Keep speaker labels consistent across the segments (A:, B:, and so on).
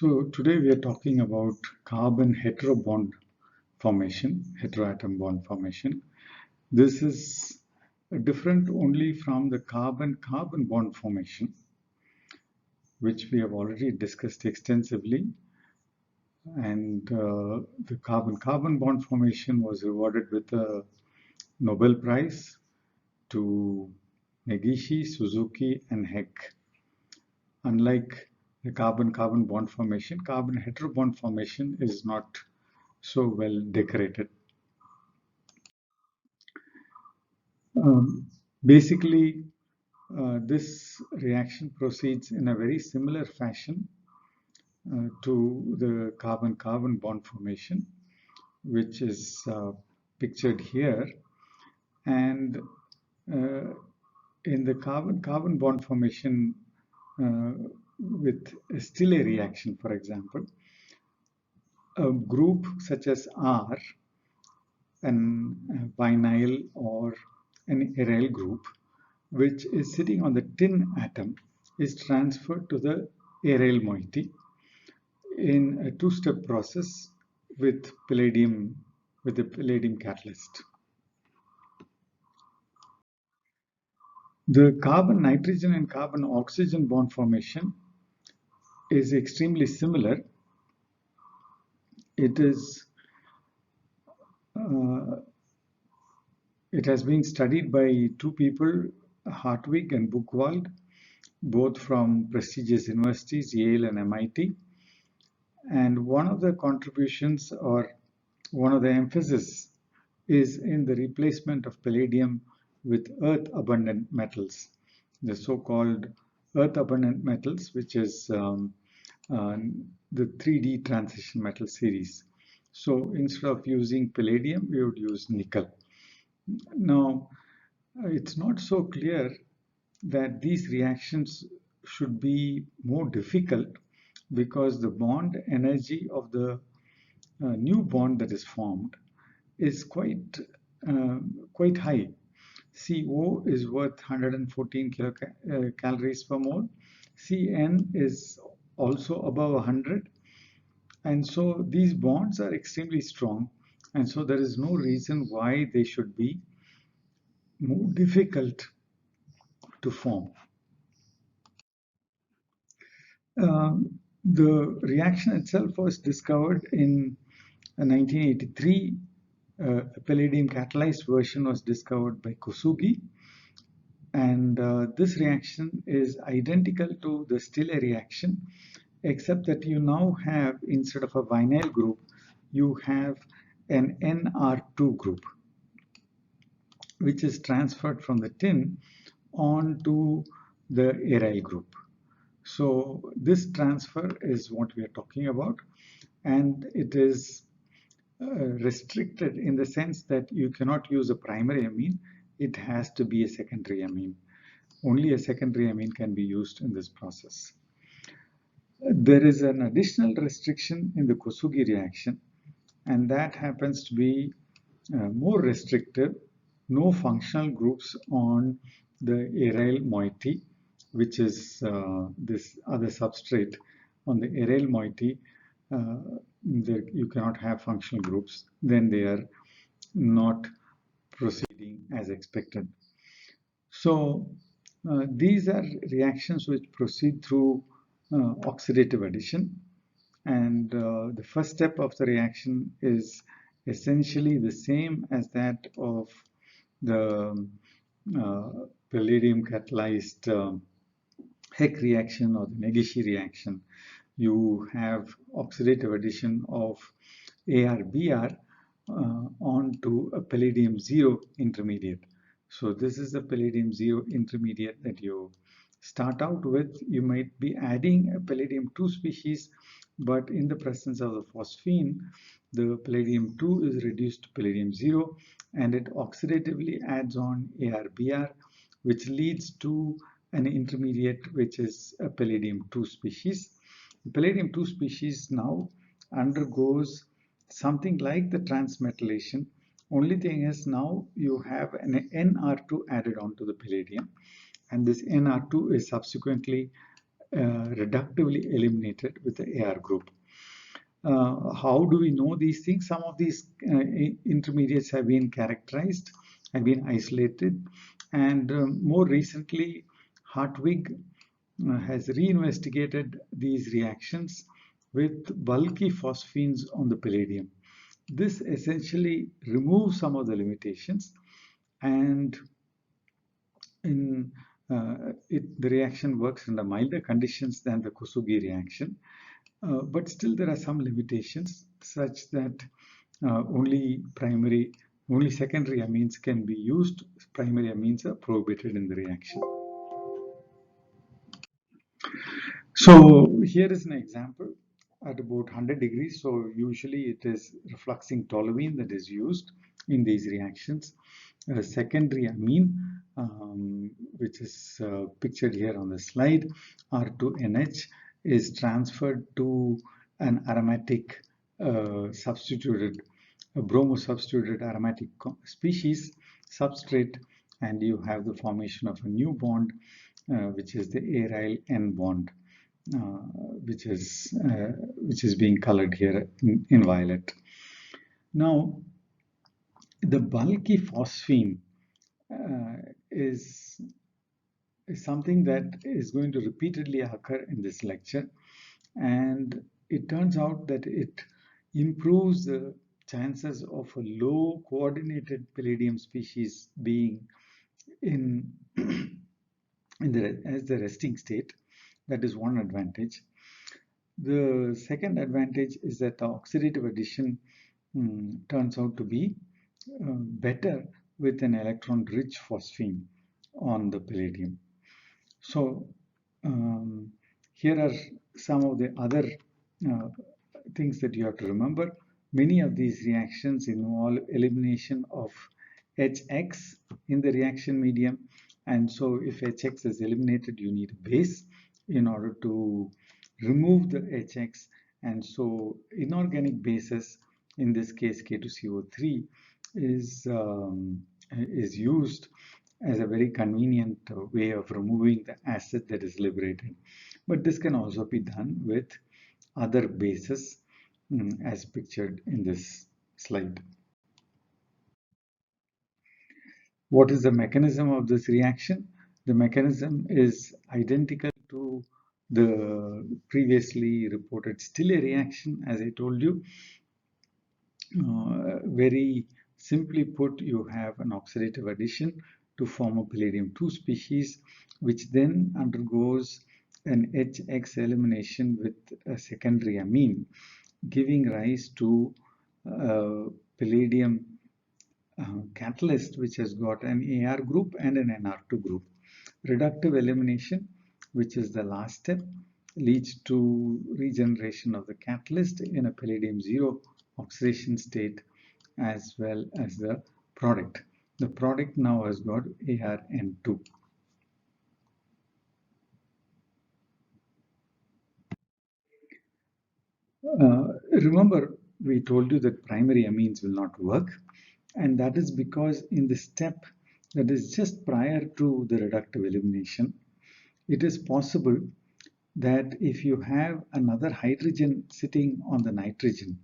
A: So today we are talking about carbon heterobond formation, heteroatom bond formation. This is different only from the carbon-carbon bond formation, which we have already discussed extensively. And the carbon-carbon bond formation was rewarded with a Nobel Prize to Neghishi, Suzuki, and Heck. Unlike the carbon-carbon bond formation, carbon heterobond formation is not so well decorated. Basically, this reaction proceeds in a very similar fashion to the carbon-carbon bond formation, which is pictured here. And in the carbon-carbon bond formation with still a reaction, for example, a group such as R, an vinyl or an aryl group, which is sitting on the tin atom, is transferred to the aryl moiety in a two-step process with the palladium catalyst. The carbon nitrogen and carbon oxygen bond formation is extremely similar. It has been studied by two people, Hartwig and Buchwald, both from prestigious universities, Yale and MIT. And one of the contributions or one of the emphasis is in the replacement of palladium with earth-abundant metals, the so-called earth-abundant metals, which is the 3D transition metal series. So instead of using palladium, we would use nickel. Now, it's not so clear that these reactions should be more difficult because the bond energy of the new bond that is formed is quite high. CO is worth 114 kilocalories per mole. Cn is also above 100. And so these bonds are extremely strong. And so there is no reason why they should be more difficult to form. The reaction itself was discovered in 1983. A palladium catalyzed version was discovered by Kosugi. And this reaction is identical to the Stille reaction, except that you now have, instead of a vinyl group, you have an NR2 group, which is transferred from the tin onto the aryl group. So this transfer is what we are talking about, and it is restricted in the sense that you cannot use a primary amine. It has to be a secondary amine. Only a secondary amine can be used in this process. There is an additional restriction in the Kosugi reaction, and that happens to be more restrictive. No functional groups on the aryl moiety, which is this other substrate. On the aryl moiety, you cannot have functional groups. Then they are not proceeding as expected. So these are reactions which proceed through oxidative addition, and the first step of the reaction is essentially the same as that of the palladium catalyzed Heck reaction or the Neghishi reaction. You have oxidative addition of ArBr onto a palladium 0 intermediate. So this is the palladium 0 intermediate that you start out with. You might be adding a palladium 2 species, but in the presence of the phosphine, the palladium 2 is reduced to palladium 0, and it oxidatively adds on ArBr, which leads to an intermediate which is a palladium 2 species. The palladium 2 species now undergoes something like the transmetallation. Only thing is now you have an Nr2 added onto the palladium, and this Nr2 is subsequently reductively eliminated with the AR group. How do we know these things? Some of these intermediates have been characterized, have been isolated, and more recently, Hartwig has reinvestigated these reactions with bulky phosphines on the palladium. This essentially removes some of the limitations, and the reaction works under milder conditions than the Kosugi reaction. But still there are some limitations such that only secondary amines can be used. Primary amines are prohibited in the reaction. So here is an example at about 100 degrees. So usually it is refluxing toluene that is used in these reactions. A secondary amine, which is pictured here on the slide, R2NH, is transferred to an aromatic substituted, a bromo-substituted aromatic species substrate, and you have the formation of a new bond, which is the aryl N bond. Which is being colored here in violet. Now, the bulky phosphine is something that is going to repeatedly occur in this lecture, and it turns out that it improves the chances of a low coordinated palladium species being in as the resting state. That is one advantage. The second advantage is that the oxidative addition turns out to be better with an electron-rich phosphine on the palladium. So here are some of the other things that you have to remember. Many of these reactions involve elimination of HX in the reaction medium, and so if HX is eliminated, you need a base in order to remove the HX, and so inorganic bases, in this case K2CO3, is used as a very convenient way of removing the acid that is liberated. But this can also be done with other bases as pictured in this slide. What is the mechanism of this reaction? The mechanism is identical to the previously reported Stille reaction, as I told you. Very simply put, you have an oxidative addition to form a palladium-2 species, which then undergoes an HX elimination with a secondary amine, giving rise to palladium catalyst, which has got an AR group and an NR2 group. Reductive elimination, which is the last step, leads to regeneration of the catalyst in a palladium-0 oxidation state, as well as the product. The product now has got ARN2. Remember, we told you that primary amines will not work, and that is because in the step that is just prior to the reductive elimination, it is possible that if you have another hydrogen sitting on the nitrogen,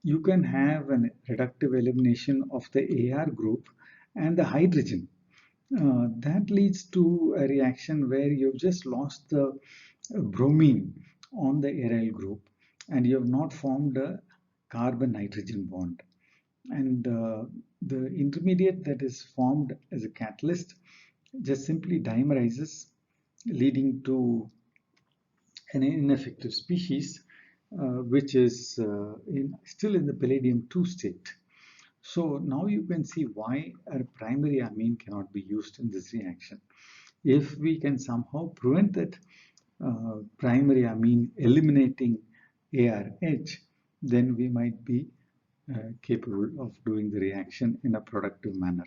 A: you can have a reductive elimination of the AR group and the hydrogen. That leads to a reaction where you've just lost the bromine on the aryl group and you have not formed a carbon-nitrogen bond. And the intermediate that is formed as a catalyst just simply dimerizes, leading to an ineffective species, which is still in the palladium-2 state. So now you can see why a primary amine cannot be used in this reaction. If we can somehow prevent that primary amine eliminating ARH, then we might be capable of doing the reaction in a productive manner.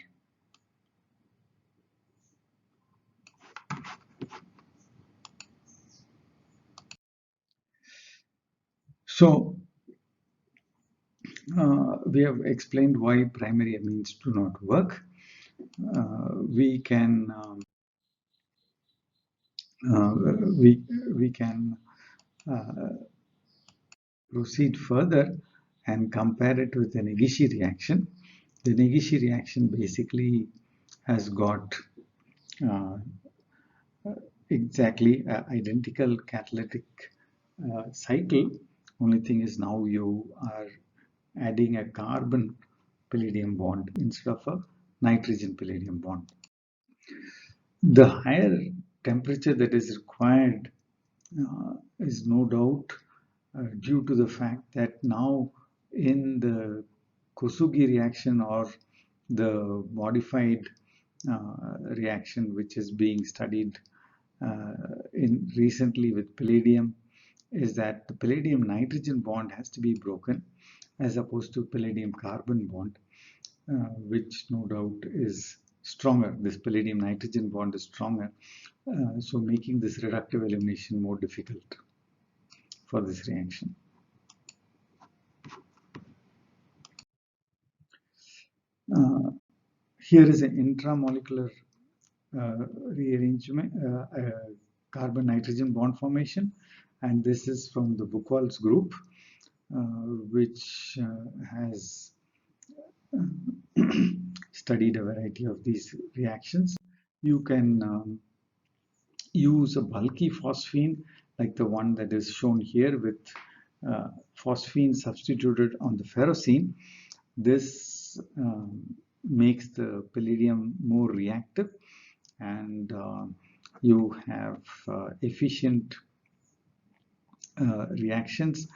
A: So we have explained why primary amines do not work. We can we can proceed further and compare it with the Neghishi reaction. The Neghishi reaction basically has got uh, exactly identical catalytic cycle. Only thing is now you are adding a carbon palladium bond instead of a nitrogen palladium bond. The higher temperature that is required is no doubt due to the fact that now in the Kosugi reaction or the modified reaction which is being studied in recently with palladium is that the palladium nitrogen bond has to be broken as opposed to palladium carbon bond, which no doubt is stronger. This palladium nitrogen bond is stronger, so making this reductive elimination more difficult for this reaction. Here is an intramolecular rearrangement, carbon nitrogen bond formation, and this is from the Buchwald's group, which has studied a variety of these reactions. You can use a bulky phosphine like the one that is shown here with phosphine substituted on the ferrocene. This makes the palladium more reactive, and you have efficient reactions.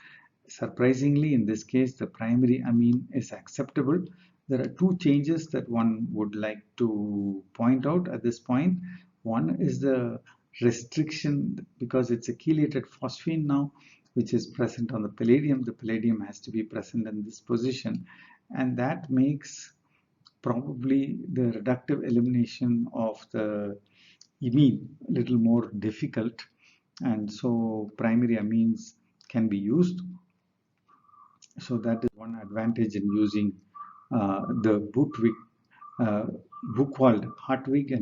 A: Surprisingly, in this case, the primary amine is acceptable. There are two changes that one would like to point out at this point. One is the restriction, because it's a chelated phosphine now, which is present on the palladium. The palladium has to be present in this position, and that makes probably the reductive elimination of the imine a little more difficult, and so primary amines can be used. So that is one advantage in using the Buchwald-Hartwig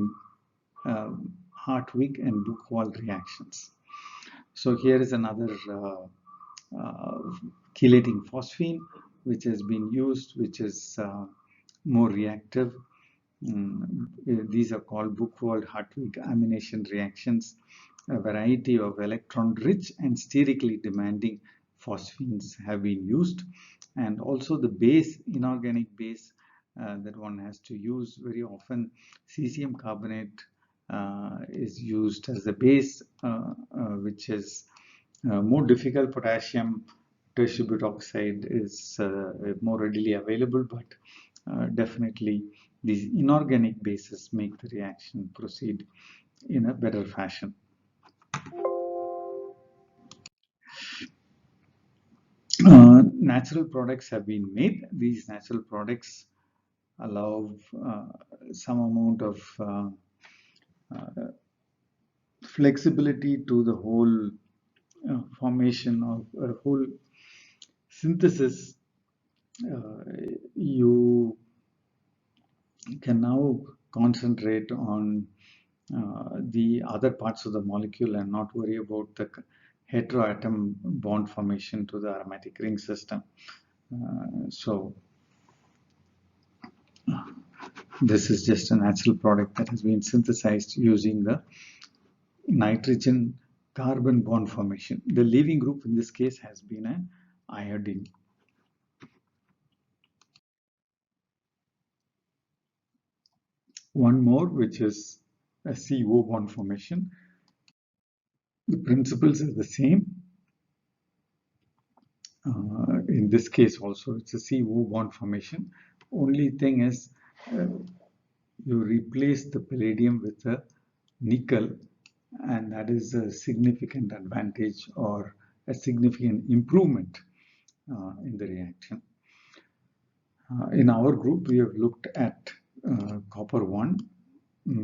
A: and Buchwald reactions. So here is another chelating phosphine which has been used, which is more reactive. These are called Buchwald-Hartwig-Amination reactions. A variety of electron-rich and sterically demanding phosphines have been used, and also the base, inorganic base that one has to use very often, cesium carbonate is used as a base, which is more difficult. Potassium tertiary butoxide is more readily available, but definitely these inorganic bases make the reaction proceed in a better fashion. Natural products have been made. These natural products allow some amount of flexibility to the whole formation of a whole synthesis. You can now concentrate on the other parts of the molecule and not worry about the heteroatom bond formation to the aromatic ring system. So this is just a natural product that has been synthesized using the nitrogen carbon bond formation. The leaving group in this case has been an iodine. One more, which is a CO bond formation. The principles are the same. In this case also, it's a CO bond formation. Only thing is you replace the palladium with a nickel, and that is a significant advantage or a significant improvement in the reaction. In our group, we have looked at copper 1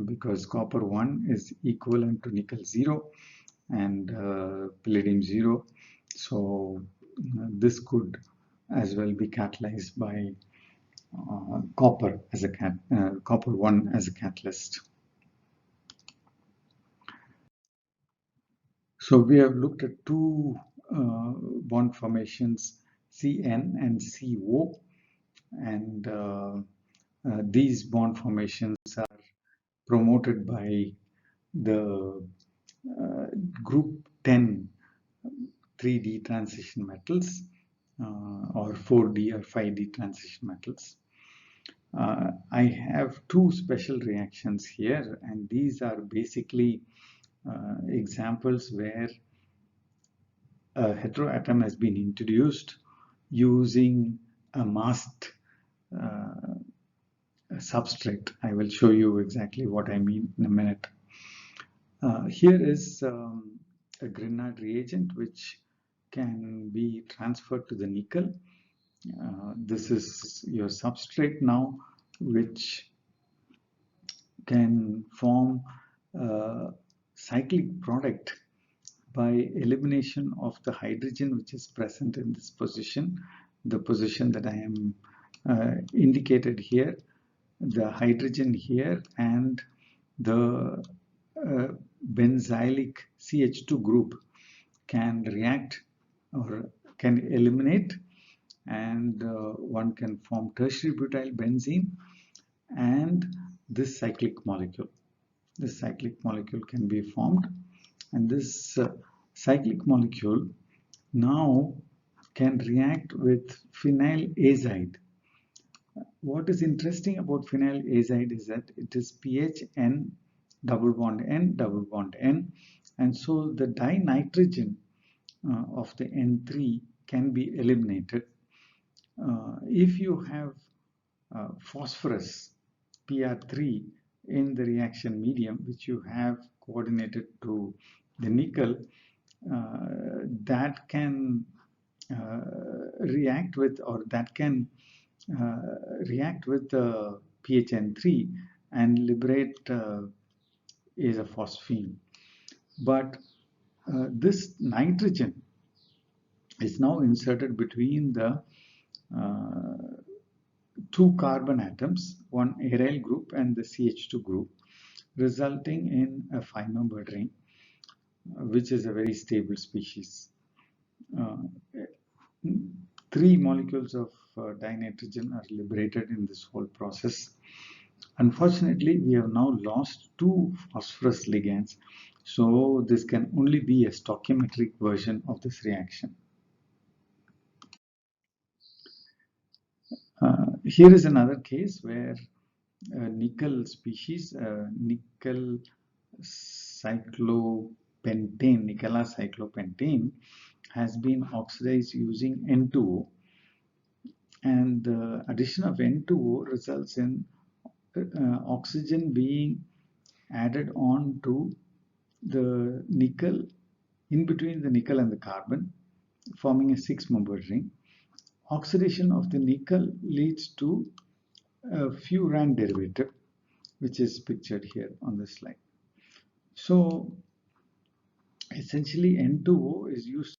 A: because copper 1 is equivalent to nickel 0 and palladium 0. So this could as well be catalyzed by copper as a copper 1 as a catalyst. So we have looked at two bond formations, CN and CO, and these bond formations are promoted by the group 10 3D transition metals or 4D or 5D transition metals. I have two special reactions here, and these are basically examples where a heteroatom has been introduced using a masked substrate. I will show you exactly what I mean in a minute. Here is a Grignard reagent which can be transferred to the nickel. This is your substrate now, which can form a cyclic product by elimination of the hydrogen which is present in this position, the position that I am indicated here, the hydrogen here, and the benzylic CH2 group can react or can eliminate, and one can form tertiary butyl benzene and this cyclic molecule. This cyclic molecule can be formed, and this cyclic molecule now can react with phenyl azide. What is interesting about phenyl azide is that it is pH N double bond N double bond N, and so the dinitrogen of the N3 can be eliminated. If you have phosphorus PR3 in the reaction medium, which you have coordinated to the nickel, that can react with, or that can react with the PHN3 and liberate azophosphine. But this nitrogen is now inserted between the two carbon atoms, one aryl group and the CH2 group, resulting in a 5-membered ring, which is a very stable species. 3 molecules of dinitrogen are liberated in this whole process. Unfortunately, we have now lost 2 phosphorus ligands, so this can only be a stoichiometric version of this reaction. Here is another case where a nickel species, nickel cyclopentane, nicella cyclopentane, has been oxidized using N2O, and the addition of N2O results in oxygen being added on to the nickel, in between the nickel and the carbon, forming a 6-membered ring. Oxidation of the nickel leads to a furan derivative, which is pictured here on the slide. So essentially N2O is used